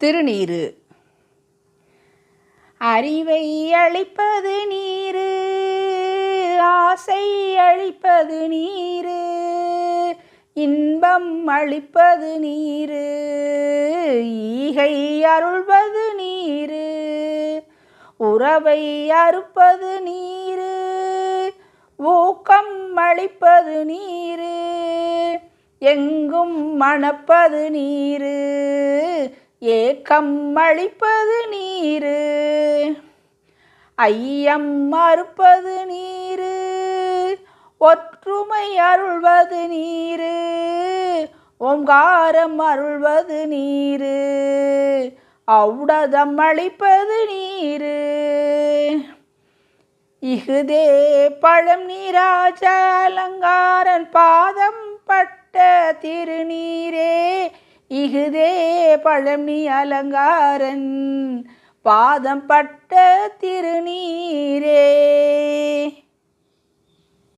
திருநீறு. அறிவை அளிப்பது நீரு, ஆசை அளிப்பது நீரு, இன்பம் அளிப்பது நீரு, ஈகை அருள்வது நீரு, உறவை அறுப்பது நீரு, ஊக்கம் அளிப்பது நீரு, எங்கும் மணப்பது நீரு, ஏக்கம் அளிப்பது நீரு, ஐயம் மறுப்பது நீரு, ஒற்றுமை அருள்வது நீரு, ஓங்காரம் அருள்வது நீரு, ஔடதம் அளிப்பது நீரு. இகுதே பழம் நீராஜ அலங்காரன் பாதம் பட்ட திருநீரே, இகுதே பழம் நீ அலங்காரன் பாதம் பட்ட திருநீரே.